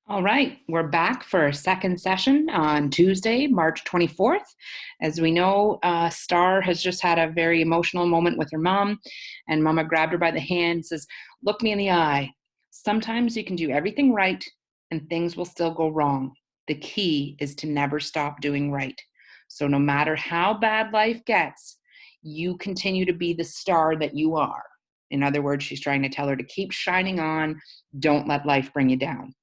All right, we're back for a second session on Tuesday, March 24th. As we know, Star has just had a very emotional moment with her mom, and Mama grabbed her by the hand and says, "Look me in the eye. Sometimes you can do everything right and things will still go wrong. The key is to never stop doing right. So no matter how bad life gets, you continue to be the star that you are." In other words, she's trying to tell her to keep shining on, don't let life bring you down.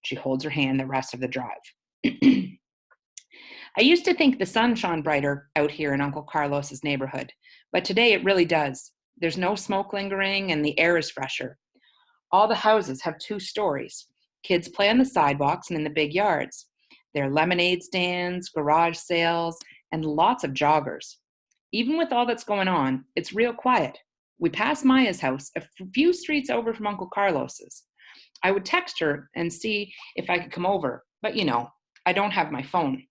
She holds her hand the rest of the drive. I used to think the sun shone brighter out here in Uncle Carlos's neighborhood, but today it really does. There's no smoke lingering and the air is fresher. All the houses have two stories. Kids play on the sidewalks and in the big yards. There are lemonade stands, garage sales, and lots of joggers. Even with all that's going on, it's real quiet. We pass Maya's house a few streets over from Uncle Carlos's. I would text her and see if I could come over, but I don't have my phone.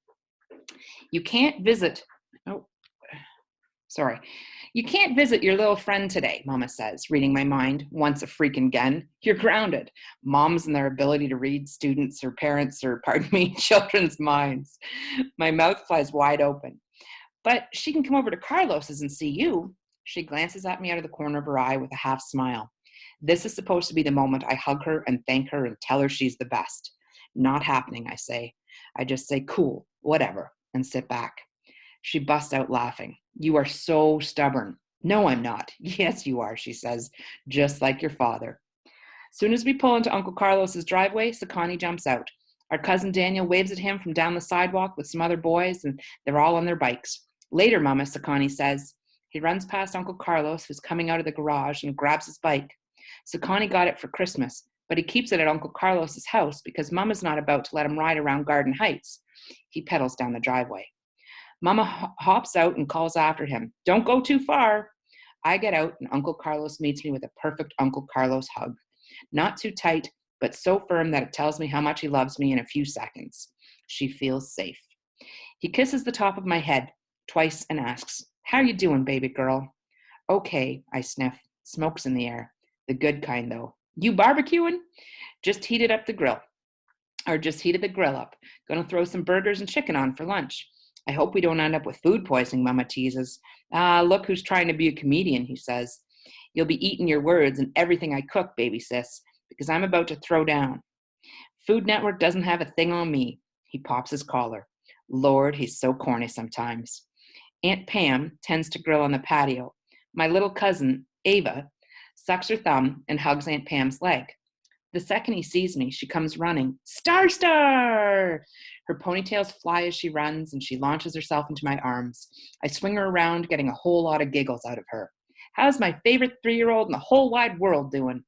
You can't visit, oh, sorry. You can't visit your little friend today, Mama says, reading my mind once a freaking again. You're grounded. Moms and their ability to read students or parents or, pardon me, children's minds. My mouth flies wide open. But she can come over to Carlos's and see you. She glances at me out of the corner of her eye with a half smile. This is supposed to be the moment I hug her and thank her and tell her she's the best. Not happening, I say. I just say, cool, whatever, and sit back. She busts out laughing. You are so stubborn. No, I'm not. Yes, you are, she says, just like your father. Soon as we pull into Uncle Carlos's driveway, Sakani jumps out. Our cousin Daniel waves at him from down the sidewalk with some other boys, and they're all on their bikes. Later, Mama, Sakani says. He runs past Uncle Carlos, who's coming out of the garage, and grabs his bike. Sakani got it for Christmas, but he keeps it at Uncle Carlos's house because Mama's not about to let him ride around Garden Heights. He pedals down the driveway. Mama hops out and calls after him. Don't go too far. I get out and Uncle Carlos meets me with a perfect Uncle Carlos hug. Not too tight, but so firm that it tells me how much he loves me in a few seconds. She feels safe. He kisses the top of my head twice and asks, how you doing, baby girl? Okay, I sniff. Smoke's in the air. The good kind, though. You barbecuing? Just heated the grill up. Gonna throw some burgers and chicken on for lunch. I hope we don't end up with food poisoning, Mama teases. Look who's trying to be a comedian, he says. You'll be eating your words and everything I cook, baby sis, because I'm about to throw down. Food Network doesn't have a thing on me. He pops his collar. Lord, he's so corny sometimes. Aunt Pam tends to grill on the patio. My little cousin, Ava, sucks her thumb and hugs Aunt Pam's leg. The second he sees me, she comes running. Star, star! Her ponytails fly as she runs, and she launches herself into my arms. I swing her around, getting a whole lot of giggles out of her. How's my favorite 3-year-old in the whole wide world doing?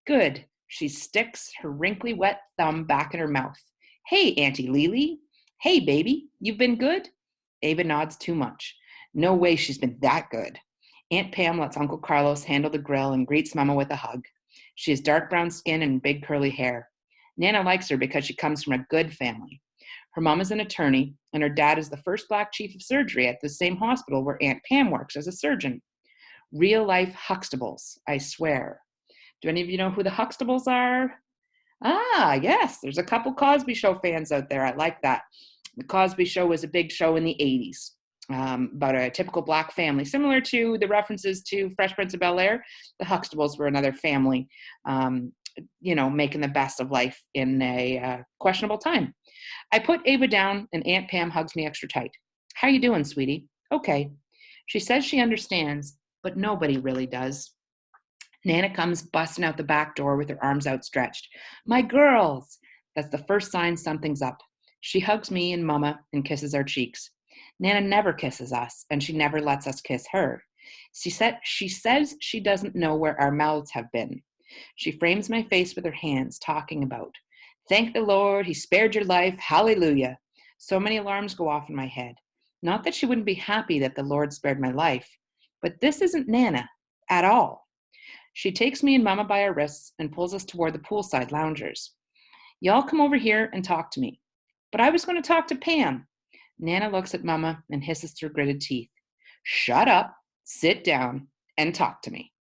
Good. She sticks her wrinkly, wet thumb back in her mouth. Hey, Auntie Lily. Hey, baby. You've been good? Ava nods too much. No way she's been that good. Aunt Pam lets Uncle Carlos handle the grill and greets Mama with a hug. She has dark brown skin and big curly hair. Nana likes her because she comes from a good family. Her mom is an attorney, and her dad is the first black chief of surgery at the same hospital where Aunt Pam works as a surgeon. Real life Huxtables, I swear. Do any of you know who the Huxtables are? Ah, yes, there's a couple Cosby Show fans out there. I like that. The Cosby Show was a big show in the 80s. About a typical black family. Similar to the references to Fresh Prince of Bel-Air, the Huxtables were another family, making the best of life in a questionable time. I put Ava down and Aunt Pam hugs me extra tight. How you doing, sweetie? Okay. She says she understands, but nobody really does. Nana comes busting out the back door with her arms outstretched. My girls! That's the first sign something's up. She hugs me and Mama and kisses our cheeks. Nana never kisses us, and she never lets us kiss her. She says she doesn't know where our mouths have been. She frames my face with her hands, talking about, thank the Lord, he spared your life, hallelujah. So many alarms go off in my head. Not that she wouldn't be happy that the Lord spared my life, but this isn't Nana at all. She takes me and Mama by our wrists and pulls us toward the poolside loungers. Y'all come over here and talk to me. But I was going to talk to Pam. Nana looks at Mama and hisses through gritted teeth. Shut up, sit down, and talk to me.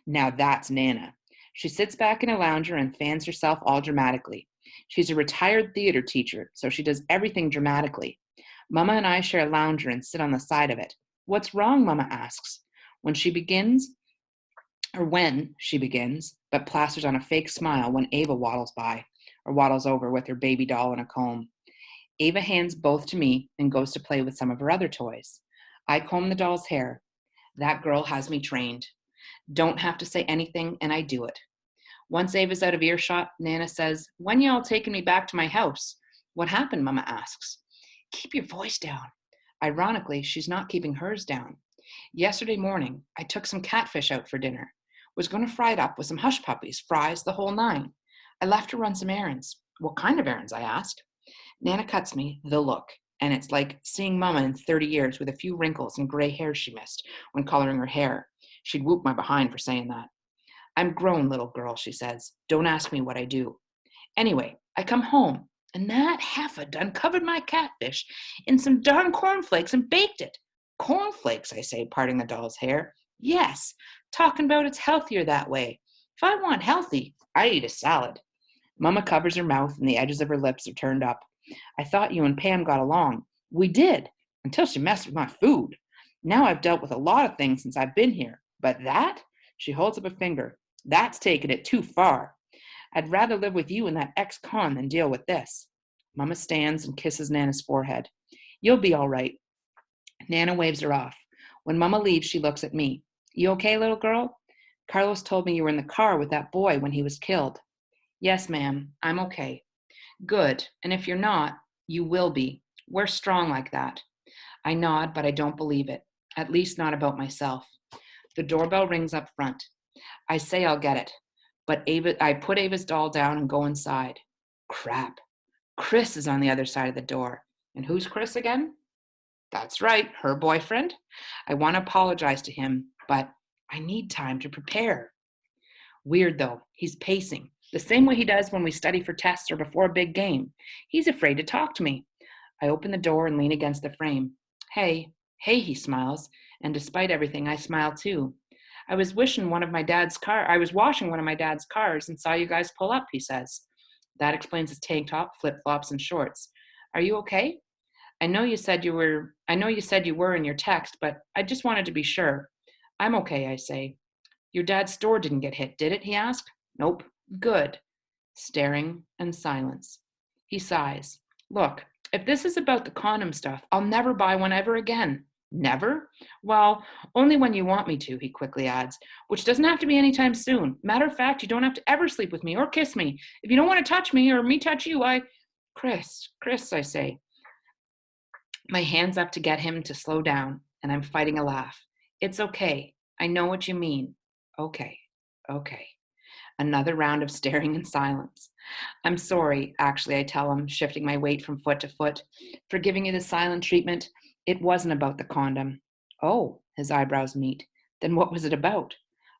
Now that's Nana. She sits back in a lounger and fans herself all dramatically. She's a retired theater teacher, so she does everything dramatically. Mama and I share a lounger and sit on the side of it. What's wrong? Mama asks. When she begins, but plasters on a fake smile when Ava waddles by, or waddles over with her baby doll and a comb. Ava hands both to me and goes to play with some of her other toys. I comb the doll's hair. That girl has me trained. Don't have to say anything, and I do it. Once Ava's out of earshot, Nana says, "When y'all taking me back to my house?" "What happened?" Mama asks. "Keep your voice down." Ironically, she's not keeping hers down. "Yesterday morning, I took some catfish out for dinner. Was going to fry it up with some hush puppies, fries, the whole nine. I left to run some errands." "What kind of errands?" I asked. Nana cuts me the look, and it's like seeing Mama in 30 years with a few wrinkles and gray hairs she missed when coloring her hair. She'd whoop my behind for saying that. "I'm grown, little girl," she says. "Don't ask me what I do." Anyway, I come home, and that heifer done covered my catfish in some darn cornflakes and baked it. "Cornflakes," I say, parting the doll's hair. "Yes, talking about it's healthier that way. If I want healthy, I eat a salad." Mama covers her mouth, and the edges of her lips are turned up. "I thought you and Pam got along." "We did, until she messed with my food. Now I've dealt with a lot of things since I've been here, but that," she holds up a finger, "that's taking it too far. I'd rather live with you and that ex-con than deal with this." Mama stands and kisses Nana's forehead. "You'll be all right." Nana waves her off. When Mama leaves, she looks at me. "You okay, little girl? Carlos told me you were in the car with that boy when he was killed." "Yes, ma'am, I'm okay." "Good, and if you're not, you will be. We're strong like that." I nod, but I don't believe it. At least not about myself. The doorbell rings up front. I say I'll get it, but I put Ava's doll down and go inside. Crap. Chris is on the other side of the door. And who's Chris again? That's right, her boyfriend. I want to apologize to him, but I need time to prepare. Weird though, he's pacing, the same way he does when we study for tests or before a big game. He's afraid to talk to me. I open the door and lean against the frame. "Hey, hey," he smiles, and despite everything, I smile too. I was washing one of my dad's cars and saw you guys pull up," he says. That explains his tank top, flip-flops, and shorts. "Are you okay? I know you said you were in your text, but I just wanted to be sure." "I'm okay," I say. "Your dad's store didn't get hit, did it?" he asked. "Nope." "Good." Staring and silence. He sighs. "Look, if this is about the condom stuff, I'll never buy one ever again." "Never?" "Well, only when you want me to," he quickly adds, "which doesn't have to be anytime soon. Matter of fact, you don't have to ever sleep with me or kiss me. If you don't want to touch me or me touch you, Chris, I say. My hands up to get him to slow down, and I'm fighting a laugh. "It's okay. I know what you mean." "Okay, okay." Another round of staring and silence. "I'm sorry, actually," I tell him, shifting my weight from foot to foot, "for giving you the silent treatment. It wasn't about the condom." "Oh," his eyebrows meet. "Then what was it about?"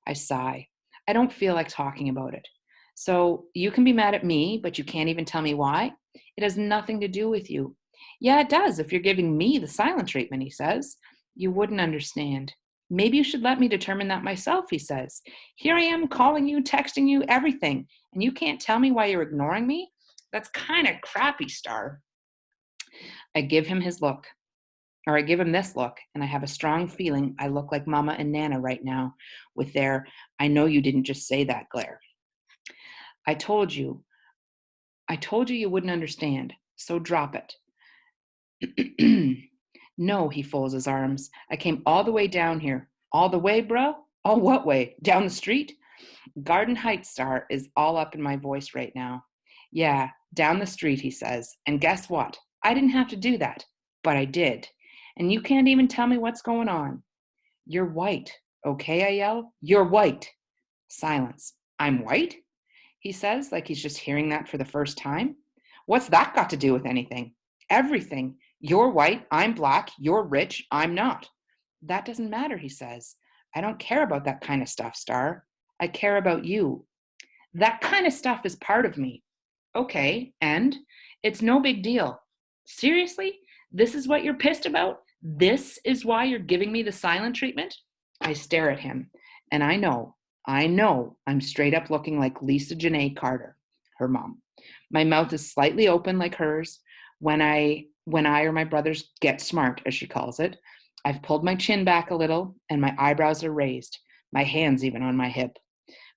I sigh. I don't feel like talking about it. "So you can be mad at me, but you can't even tell me why? It has nothing to do with you." "Yeah, it does, if you're giving me the silent treatment," he says. "You wouldn't understand." "Maybe you should let me determine that myself," he says. "Here I am calling you, texting you, everything, and you can't tell me why you're ignoring me? That's kind of crappy, Star." I give him I give him this look, and I have a strong feeling I look like Mama and Nana right now with their "I know you didn't just say that" glare. I told you you wouldn't understand, so drop it." "No," he folds his arms. "I came all the way down here." "All the way, bro? All what way? Down the street?" Garden Heights Star is all up in my voice right now. "Yeah, down the street," he says. "And guess what? I didn't have to do that, but I did. And you can't even tell me what's going on." "You're white, okay?" I yell. "You're white." Silence. "I'm white?" he says, like he's just hearing that for the first time. "What's that got to do with anything?" "Everything. You're white, I'm black, you're rich, I'm not." "That doesn't matter," he says. "I don't care about that kind of stuff, Star. I care about you." "That kind of stuff is part of me." "Okay, and? It's no big deal." "Seriously? This is what you're pissed about? This is why you're giving me the silent treatment?" I stare at him, and I know I know I'm straight up looking like Lisa Janae Carter, her mom. My mouth is slightly open like hers when I or my brothers get smart, as she calls it. I've pulled my chin back a little and my eyebrows are raised, my hands even on my hip.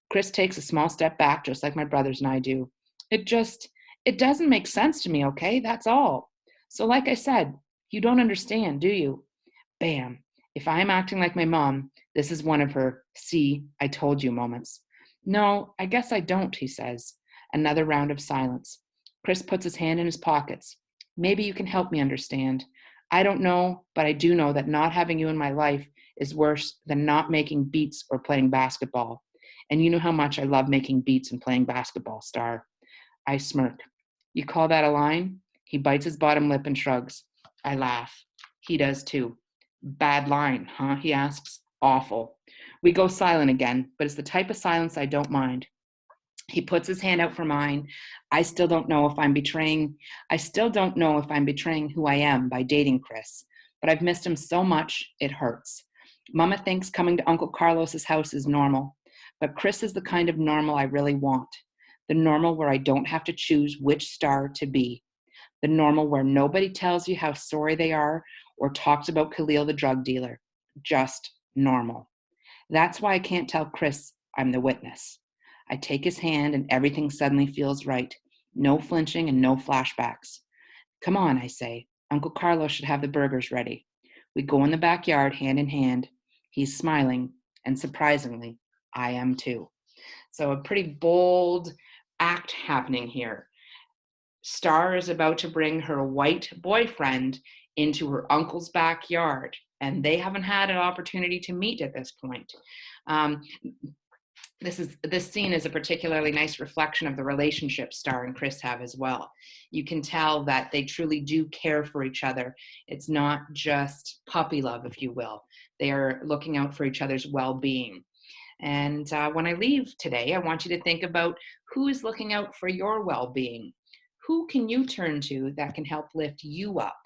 Chris takes a small step back, just like my brothers and I do. It just, it doesn't make sense to me, okay? That's all. So, like I said, you don't understand, do you? Bam. If I'm acting like my mom, this is one of her "see, I told you" moments. No, I guess I don't, he says. Another round of silence. Chris puts his hand in his pockets. Maybe you can help me understand. I don't know, but I do know that not having you in my life is worse than not making beats or playing basketball. And you know how much I love making beats and playing basketball, Star. I smirk. You call that a line? He bites his bottom lip and shrugs. I laugh. He does too. Bad line, huh? He asks. Awful. We go silent again, but it's the type of silence I don't mind. He puts his hand out for mine. I still don't know if I'm betraying I still don't know if I'm betraying who I am by dating Chris, but I've missed him so much it hurts. Mama thinks coming to Uncle Carlos's house is normal, but Chris is the kind of normal I really want. The normal where I don't have to choose which star to be. The normal where nobody tells you how sorry they are or talks about Khalil the drug dealer. Just normal. That's why I can't tell Chris I'm the witness. I take his hand and everything suddenly feels right. No flinching and no flashbacks. Come on, I say. Uncle Carlos should have the burgers ready. We go in the backyard hand in hand. He's smiling, and surprisingly, I am too. So, a pretty bold act happening here. Star is about to bring her white boyfriend into her uncle's backyard, and they haven't had an opportunity to meet at this point. Um, this scene is a particularly nice reflection of the relationship Star and Chris have as well. You can tell that they truly do care for each other. It's not just puppy love, if you will. They are looking out for each other's well-being. And when I leave today, I want you to think about who is looking out for your well-being. Who can you turn to that can help lift you up?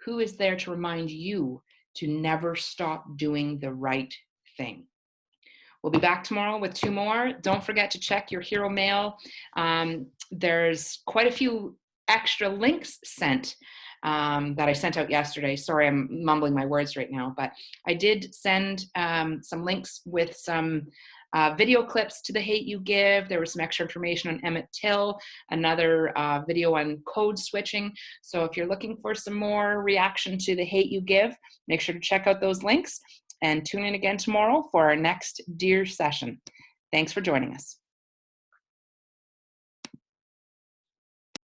Who is there to remind you to never stop doing the right thing? We'll be back tomorrow with 2 more. Don't forget to check your hero mail. There's quite a few extra links sent that I sent out yesterday. Sorry, I'm mumbling my words right now, but I did send some links with some video clips to The Hate U Give. There was some extra information on Emmett Till, another video on code switching. So if you're looking for some more reaction to The Hate U Give, make sure to check out those links and tune in again tomorrow for our next Dear session. Thanks for joining us.